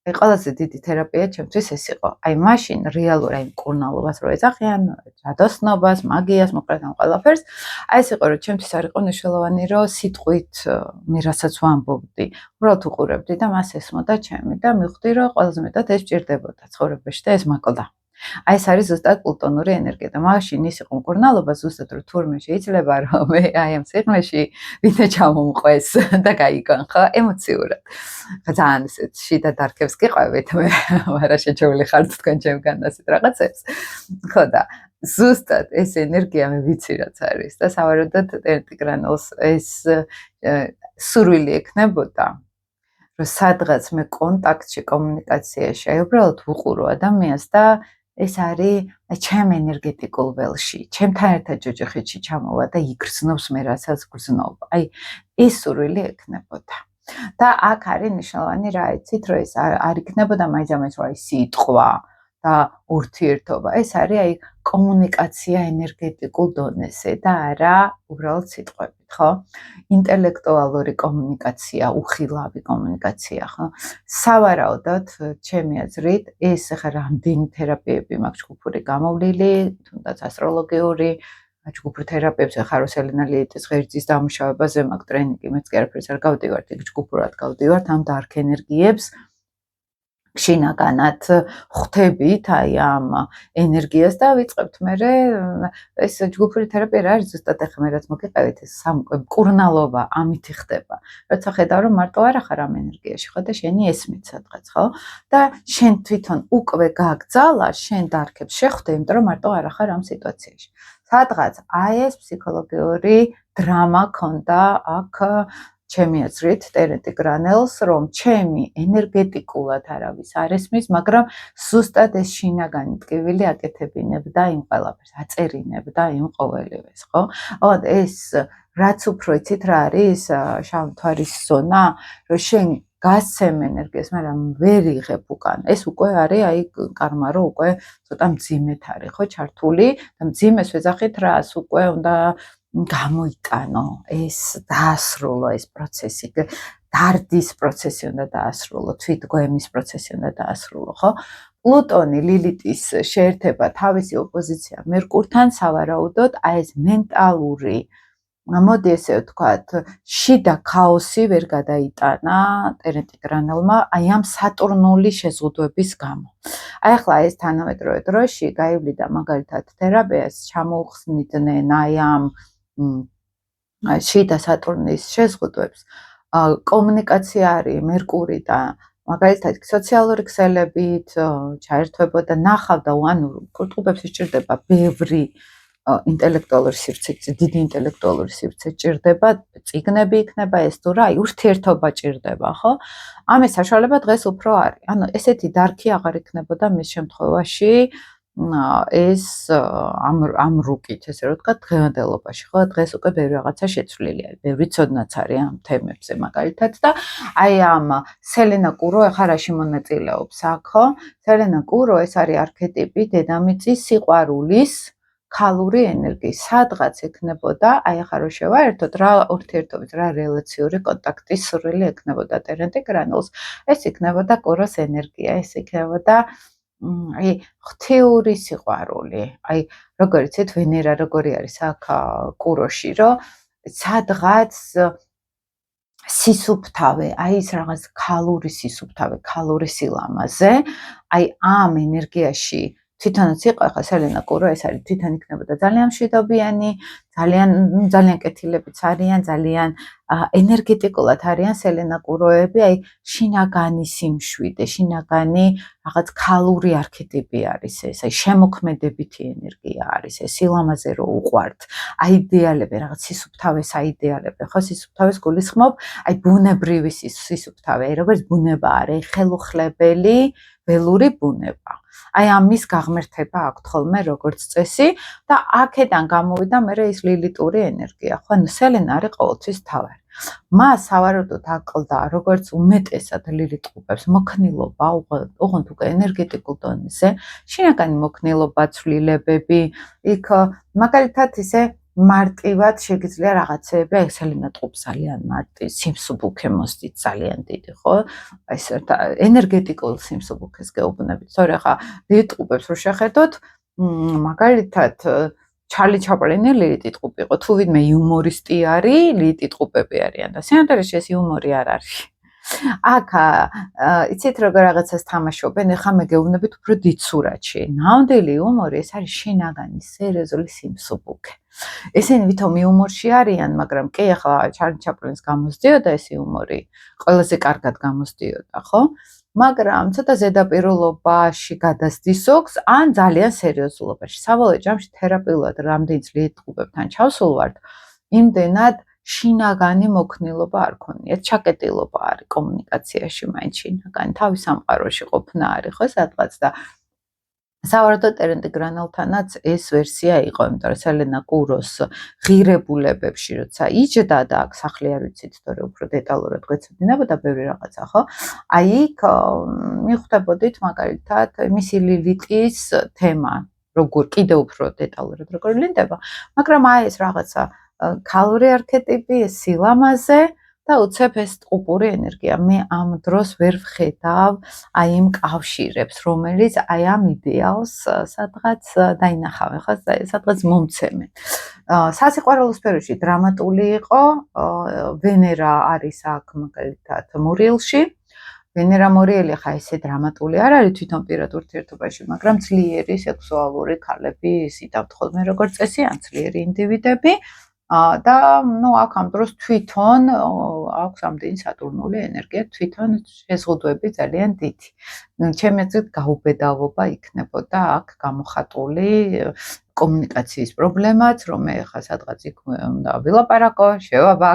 აი ყველაზე დიდი თერაპია ჩემთვის ეს იყო. აი მაშინ რეალურ აი მკურნალობას რო ეძახიან, ჯადოსნობას, მაგიას, მოკლედ ამ ყველაფერს. აი ეს იყო, რომ ჩემთვის არ იყო მნიშვნელოვანი, რომ სიტყვით მე რასაც ვამბობდი, უბრალოდ უყურებდი და მას ესმოდა ჩემი და მივხვდი, რომ ყველაზე მეტად ეს ჭირდებოდა ცხოვრებაში და ეს მაკლდა. აი ეს არის ზუსტად პლუტონური ენერგია და მაშინ ის იყო მკურნალობა ზუსტად რომ თურმე შეიძლება რომ მე აი ამ სიღრმეში ვინმე ჩამომყვეს და გაიგონ ხო ემოციურად. ძალიან ესეთ შიდა დარქებს გიყვებით მე ვარაშეჩეული ხარ თქვენ ჩემგან ასეთ რაღაცებს. ხო და ზუსტად ეს ენერგია მე ვიცი რაც არის და სავარაუდოდ ტიგრანულს ეს სურვილი ექნებოდა რომ სადღაც მე კონტაქტში კომუნიკაციაში აი უბრალოდ ვუყურო ადამიანს და ეს არის ჩემ ენერგეტიკულ ველში, ჩემთან ერთად ჯოჯოხეთში ჩამოვა და იგრძნობს მე რასაც გრძნობ. აი ეს სურვილი ექნებოდა. და აქ არის მნიშვნელოვანი რა იცით, რომ ეს არ იქნებოდა მაინც რა სიტყვა და ურთიერთობა. ეს არის აი კომუნიკაცია ენერგეტიკულ დონეზე და არა უბრალოდ სიტყვებით, ხო? ინტელექტუალური კომუნიკაცია, უხილავი კომუნიკაცია, ხო? სავარაუდოდ, ჩემი აზრით, ეს ახლა რამდენი თერაპიები მაქვს ჯგუფური გამოვლილი, თუნდაც ასტროლოგიური, ჯგუფურ თერაპიებს ახლა როსელინა ლიეტის ღერძის დამუშავებაზე მაქვს ტრენინგი, მეც კი არაფერს არ გავდივართ, იქ ჯგუფურად გავდივართ ამ დარკ ენერგიებს. შინაგანად ხვდებით აი ამ ენერგიას და ვიწყებთ მე ეს ჯგუფური თერაპია რა არის ზუსტად ახლა მე რაც მოგიყევით ეს მკურნალობა ამითი ხდება. როცა ხედავ რომ მარტო არ ახარ ამ ენერგიაში ხო და შენი ესმით სადღაც ხო და შენ თვითონ უკვე გაგძალა შენ დარქებს შეხვდე იმიტომ რომ მარტო არ ახარ ამ სიტუაციაში. სადღაც აი ეს ფსიქოლოგიური დრამა ქონდა აქ ჩემი აზრით ტერენტი გრანელს, რომ ჩემი ენერგეტიკულად არავის არ ესმის, მაგრამ ზუსტად ეს შინაგანი ტკივილი აკეთებინებდა იმ ყველაფერს, აწერინებდა იმ ყოველივეს, ხო? ალბათ ეს რაც უფრო იცით რა არის შავ მთვარის ზონა, რომ შენ გასცემ ენერგიას, მაგრამ ვერ იღებ უკან. ეს უკვე არის აი კარმა, რომ უკვე ცოტა მძიმედ არის, ხო, ჩართული და მძიმეს ვეძახით რას, უკვე უნდა გამოიტანო, ეს დაასრულო ეს პროცესი, დარდის პროცესი უნდა დაასრულო, თვითგვემის პროცესი უნდა დაასრულო, ხო? პლუტონი ლილიტის შეერთება თავისი ოპოზიცია მერკურთან სავარაუდოდ აი ეს მენტალური მოდი ესე ვთქვათ, შიდა ქაოსი ვერ გადაიტანა ტერენტი გრანელმა აი ამ სატურნული შეზღუდვების გამო. აი ახლა ეს თანამედროვე დროში გაივლიდა მაგალითად თერაპიას ჩამოუხსნიდნენ აი ამ შიდა სატურნის შეზღუდვებს. კომუნიკაცია არის მერკური და მაგალითად სოციალური ქსელებით ჩაერთვებოდა, ნახავდა ანუ კურტუბებს სჭირდება ბევრი ინტელექტუალური სივრცე, დიდი ინტელექტუალური სივრცე ჭირდება, წიგნები იქნება ეს თუ რა, ურთიერთობა ჭირდება, ხო? ამის საშუალება დღეს უფრო არის. ანუ ესეთი დარქი აღარ იქნებოდა მის შემთხვევაში ეს ამ რუკით, ესე რომ ვთქვათ, დღევანდელობაში, ხო? დღეს უკვე ბევრი რაღაცა შეცვლილი არის, ბევრი ცოდნაც არის ამ თემებზე მაგალითად და აი ამ სელენა კურო ახლა რაში მონაწილეობს აქ, ხო? სელენა კურო ეს არის არქეტიპი დედამიწის სიყვარულის ქალური ენერგიის, სადღაც ექნებოდა, აი ახლა რო შევაერთოთ, რა ურთიერთობის, რა რელაციური კონტაქტის სურვილი ექნებოდა ტერენტი გრანულს, ეს იქნებოდა კუროს ენერგია, ეს იქნებოდა აი ღვთიური სიყვარული, აი როგორ იცით ვენერა როგორი არის აქ კუროში, რომ სადღაც სისუფთავე, აი ის რაღაც ქალური სისუფთავე, ქალური სილამაზე, აი ამ ენერგიაში თვითონაც იყო ახლა სელენა კურო ეს არის თვითონ იქნებოდა ძალიან მშვიდობიანი, ძალიან კეთილებიც არიან, ძალიან ენერგეტიკულად არიან სელენა კუროები, აი შინაგანი სიმშვიდე, შინაგანი რაღაც ქალური არქეტიპი არის ეს, აი შემოქმედებითი ენერგია არის ეს, სილამაზე რო უყვართ, აიდეალები, რაღაც სისუფთავეს აიდეალები, ხო, სისუფთავეს გულისხმობ, აი ბუნებრივი სისუფთავე, აი როგორც ბუნება არის, ხელუხლებელი, ველური ბუნება. აი ამის გაღმერთება აქვთ ხოლმე როგორც წესი და აქედან გამოვიდა მერე ის ლილიტური ენერგია, ხო? ანუ სელენა არის ყოველთვის თავარი. მას სავარაუდოდ აკლდა როგორც უმეტესად ლილიტ ყუბებს მოქნილობა, ოღონდ უკვე ენერგეტიკულ დონეზე, შინაგანი მოქნილობა, ცვლილებები, იქ მაგალითად ისე მარტივად შეგიძლია რაღაცეები, აი სელენა ტყუპს ძალიან მარტივ სიმსუბუქე მოსდით ძალიან დიდი, ხო? ეს ენერგეტიკულ სიმსუბუქეს გეუბნებით. თორე ხა ლილიტ ტყუპებს რო შეხედოთ, მაგალითად ჩარლი ჩაპლინი ლილიტ ტყუპი იყო, თუ ვინმე იუმორისტი არის, ლილიტ ტყუპები არიან და სინამდვილეში ეს იუმორი არ არის. აქ იცით როგორ რაღაცას თამაშობენ, ეხლა მე გეუბნებით უფრო დიცურადში. ნამდვილი იუმორი ეს არის შინაგანი სერიოზული სიმსუბუქე. ესენი ვითომ იუმორში არიან, მაგრამ კი ახლა ჩარლი ჩაპლინს გამოსდიოდა ეს იუმორი, ყველაზე კარგად გამოსდიოდა, ხო? მაგრამ ცოტა ზედაპირულობაში გადასდის ოქს, ან ძალიან სერიოზულობაში. საბოლოო ჯამში თერაპიულად რამდენიც ლილიტ ტყუპებთან ჩავსულ ვართ, იმდენად შინაგანი მოქნილობა არ ქონიათ, ჩაკეტილობა არის კომუნიკაციაში, მაინც შინაგანი თავის სამყაროში ყოფნა არის, ხო, სადღაც და სავარაუდოდ ტერენტი გრანელთანაც ეს ვერსია იყო, იმიტომ რომ სელენა კუროს ღირებულებებში, როცა იჯდა და აქ სახლი არ ვიცით, თორე უფრო დეტალურად გვეცოდინებოდა ბევრი რაღაცა, ხო? აი იქ მიხვდებოდით მაგალითად მისი ლილიტის თემა, როგორ კიდევ უფრო დეტალურად როგორ ვლინდება, მაგრამ აი ეს რაღაცა ქალური არქეტიპი, სილამაზე და უცებ ეს ტყუპური ენერგია. მე ამ დროს ვერ ვხედავ აი იმ კავშირებს, რომელიც აი ამ იდეალს სადღაც დაინახავენ, ხო, სადღაც მომცემენ. სასიყვარულო სფეროში დრამატული იყო, ვენერა არის აქ მაგალითად მორიელში. ვენერა მორიელი ხა ესე დრამატული არ არის თვითონ პირად ურთიერთობაში, მაგრამ ძლიერი სექსუალური ქალები ისიდავთ ხოლმე როგორც წესი, ან ძლიერი ინდივიდები. და ნუ აქ ამ დროს თვითონ აქვს ამდენი სატურნული ენერგია, თვითონ შეზღუდვები ძალიან დიდი. ჩემი აზრით გაუბედავობა იქნებოდა აქ გამოხატული კომუნიკაციის პრობლემაც, რომ მე ხა სადღაც იქ უნდა ვილაპარაკო, შევაბა,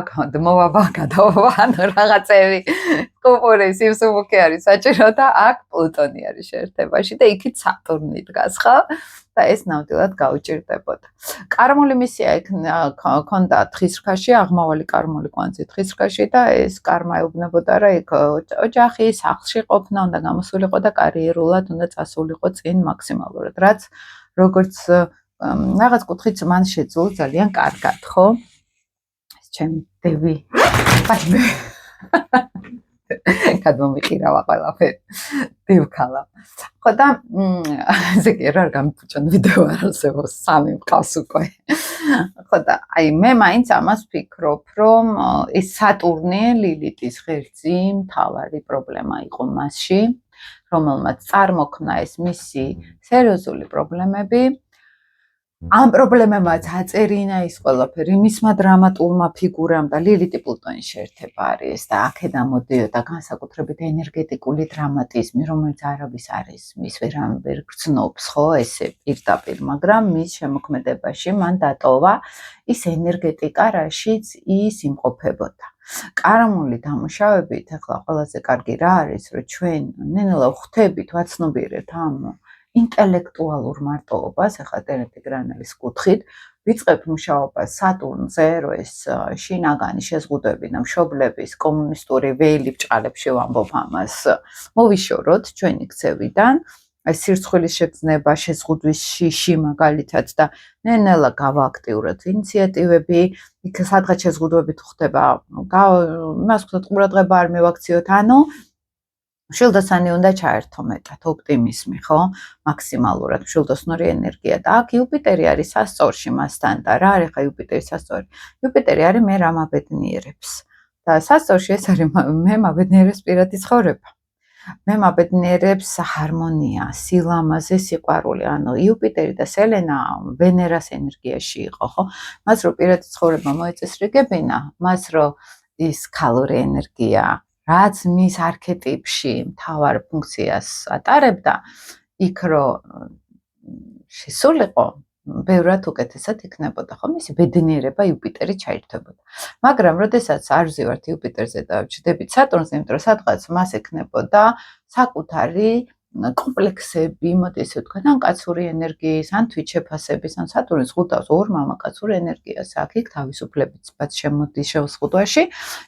მოვაბა, გადავაბა, ანუ რაღაცები კუპური სიმსუბუქე არის საჭირო და აქ პლუტონი არის შეერთებაში და იქით სატურნი დგას, ხო? და ეს ნამდვილად გაუჭირდებოდა. კარმული მისია ქონდა თხისრქაში, აღმავალი კარმული კვანძი თხისრქაში და ეს კარმა ეუბნებოდა, რომ იქ ოჯახი, სახლში ყოფნა უნდა გამოსულიყო და კარიერულად უნდა წასულიყო წინ მაქსიმალურად, რაც როგორც რაღაც კუთხით მან შეძლო ძალიან კარგად, ხო? ეს ჩემი დევი. გადმომიყირავა ყველაფერი. დევქალა. ხო და ესე კი რა გამიფუჭონ ვიდეო არ არსებობს 3 მყავს უკვე. ხო და აი მე მაინც ამას ვფიქრობ, რომ ეს სატურნი ლილიტის ღერძი მთავარი პრობლემა იყო მასში, რომელმაც წარმოქმნა ეს მისი სერიოზული პრობლემები. ამ პრობლემებმაც აწერინა ის ყველაფერი მისმა დრამატულმა ფიგურამ და ლილიტი პლუტონის შეერთება არის და აქედან მოდიოდა განსაკუთრებით ენერგეტიკული დრამატიზმი, რომელიც არავის არის მის ვერ გრძნობს, ხო, ესე პირდაპირ, მაგრამ მის შემოქმედებაში მან დატოვა ის ენერგეტიკა, რაშიც ის იმყოფებოდა. კარმული დამუშავებით ახლა ყველაზე კარგი რა არის, რომ ჩვენ ნელა ვხვდებით, ვაცნობიერებთ ამ ინტელექტუალურ მარტოობას, ახლა ტერენტი გრანელის კუთხით, ვიწყებთ მუშაობას სატურნზე, რომ ეს შინაგანი შეზღუდვები და მშობლების კომუნისტური ველი ბჭყალებში ვამბობ ამას, მოვიშოროთ ჩვენი ქცევიდან, ეს სირცხვილის შეგრძნება, შეზღუდვის შიში მაგალითად და ნელა გავააქტიუროთ ინიციატივები, იქ სადღაც შეზღუდვებით ხდება, იმას ვთქვათ, ყურადღება არ მივაქციოთ, ანუ მშვილდოსანი უნდა ჩაერთო მეტად ოპტიმიზმი, ხო? მაქსიმალურად მშვილდოსნური ენერგია და აქ იუპიტერი არის სასწორში მასთან და რა არის ხა იუპიტერის სასწორი? იუპიტერი არის მე რა მაბედნიერებს და სასწორში ეს არის მე მაბედნიერებს პირადი ცხოვრება. მე მაბედნიერებს ჰარმონია, სილამაზე, სიყვარული, ანუ იუპიტერი და სელენა ვენერას ენერგიაში იყო, ხო? მას რო პირადი ცხოვრება მოეწესრიგებინა, მას რო ის ქალური ენერგია რაც მის არქეტიპში მთავარ ფუნქციას ატარებდა, იქ რო შესულიყო, ბევრად უკეთესად იქნებოდა, ხო? მისი ბედნიერება იუპიტერი ჩაირთვებოდა. მაგრამ როდესაც არ ვზივართ იუპიტერზე და ვჩდებით სატურნზე, იმიტომ რომ სადღაც მას ექნებოდა საკუთარი კომპლექსები, მოდი ესე ვთქვა, ან კაცური ენერგიის, ან თვითშეფასების, ან სატურნის ზღუდავს ორ მამაკაცურ ენერგიას. აქ იქ თავისუფლებიც შემოდის შეზღუდვაში,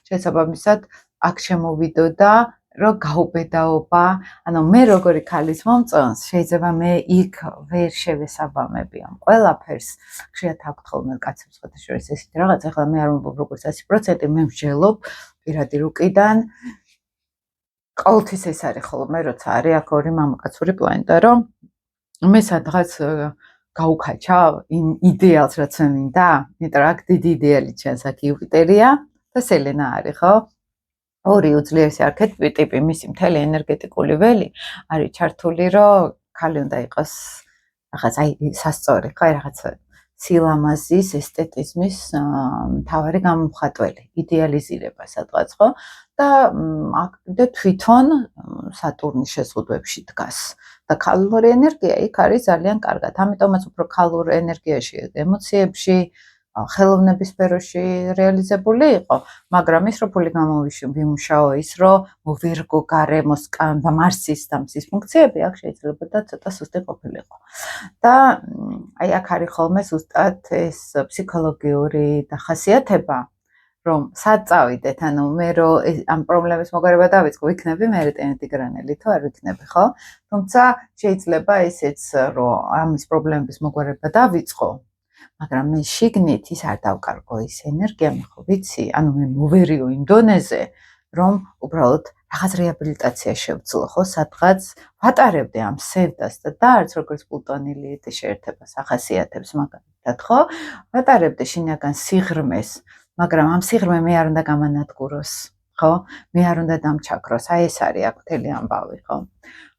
შესაბამისად აქ შემოვიდოდა, რომ გაუბედაობა, ანუ მე როგორი ქალის მომწონს, შეიძლება მე იქ ვერ შევესაბამები ამ ყველაფერს. ხშირად აქვთ ხოლმე კაცებს სხვათა შორის ესეთი რაღაც, ახლა მე არ ვამბობ როგორც 100%, მე ვსჯელობ პირადი რუკიდან. ყოველთვის ეს არის ხოლმე, როცა არის აქ ორი მამაკაცური პლანეტა, რომ მე სადღაც გაუქაჩავ იმ იდეალს, რაც მე მინდა, იმიტომ რომ აქ დიდი იდეალი ჩანს, აქ იუპიტერია და სელენა არის, ხო? ორი უძლიერესი არქეტიპი, მისი მთელი ენერგეტიკული ველი არის ჩართული, რომ ქალი უნდა იყოს რაღაც აი სასწორი, ხო, რაღაც სილამაზის, ესთეტიზმის მთავარი გამომხატველი, იდეალიზირება სადღაც, ხო? და აქ თვითონ სატურნის შეზღუდვებში დგას. და ქალური ენერგია იქ არის ძალიან კარგად. ამიტომაც უფრო ქალურ ენერგიაში, ემოციებში ხელოვნების სფეროში რეალიზებული იყო, მაგრამ ის რო ფული გამოვიმუშაო ის რომ მოვირგო გარემოსკან და მარსის და მზის ფუნქციები აქ შეიძლება და ცოტა სუსტი ყოფილიყო. და აი აქ არის ხოლმე ზუსტად ეს ფსიქოლოგიური დახასიათება, რომ სად წავიდეთ, ანუ მე რო ამ პრობლემის მოგვარება დავიწყო, ვიქნები მე ტერენტი გრანელი თუ არ ვიქნები, ხო? თუმცა შეიძლება ისეც რომ ამის პრობლემების მოგვარება დავიწყო, მაგრამ მე შიგნით ის არ დავკარგო ის ენერგია, მე ხო ვიცი, ანუ მე მოვერიო იმ დონეზე, რომ უბრალოდ რაღაც რეაბილიტაცია შევძლო, ხო, სადღაც ვატარებდი ამ სევდას და არც როგორც პლუტონი ლილიტის შეერთებას ახასიათებს მაგალითად, ხო? ვატარებდი შინაგან სიღრმეს, მაგრამ ამ სიღრმე მე არ უნდა გამანადგუროს, ხო? მე არ უნდა დამჩაქროს, აი ეს არის აქ მთელი ამბავი, ხო?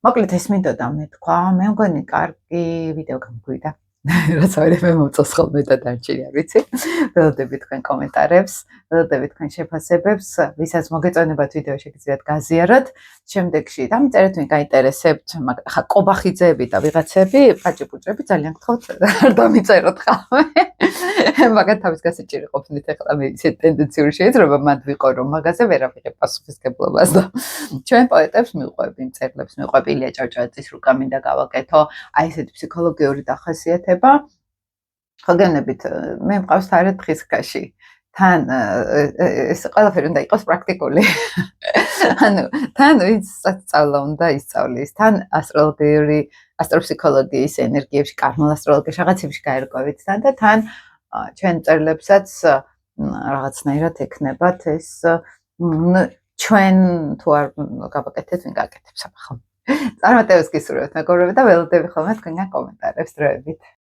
მოკლედ ეს მინდოდა მე თქვა, მე მგონი კარგი ვიდეო გამგვიდა. რაც ავიღე მომწონს ხოლმე და დარჩი არ ვიცი. ველოდები თქვენ კომენტარებს, ველოდები თქვენ შეფასებებს, ვისაც მოგეწონებათ ვიდეო შეგიძლიათ გაზიაროთ. შემდეგში დამიწერეთ ვინ გაინტერესებთ, ხა კობახიძეები და ვიღაცები, პაჭი-პუჭები ძალიან გთხოვთ არ დამიწეროთ ხალხი. მაგათ თავის გასაჭირი ყოფნით ახლა მე ისე ტენდენციური შეიძლება მანდ ვიყო რომ მაგაზე ვერ ავიღებ პასუხისგებლობას და ჩვენ პოეტებს მივყვები, მწერლებს მივყვები, ილია ჭავჭავაძის რუკა მინდა გავაკეთო, აი ესეთი ფსიქოლოგიური დახასიათება. ხო გენებით მე მყავს თარად დღისკაში. თან ეს ყველაფერი უნდა იყოს პრაქტიკული. ანუ თან ვინც სწავლა უნდა ისწავლის, თან ასტროფსიქოლოგიის ენერგიებში, კარმულ ასტროლოგიაში რაღაცებში გაერკვევით თან და თან ჩვენ მწერლებსაც რაღაცნაირად ექნებათ ეს ჩვენ თუ არ გავაკეთეთ, ვინ გააკეთებს ახლა. წარმატებას გისურვებთ მეგობრებო და ველოდები ხოლმე თქვენგან კომენტარებს დროებით.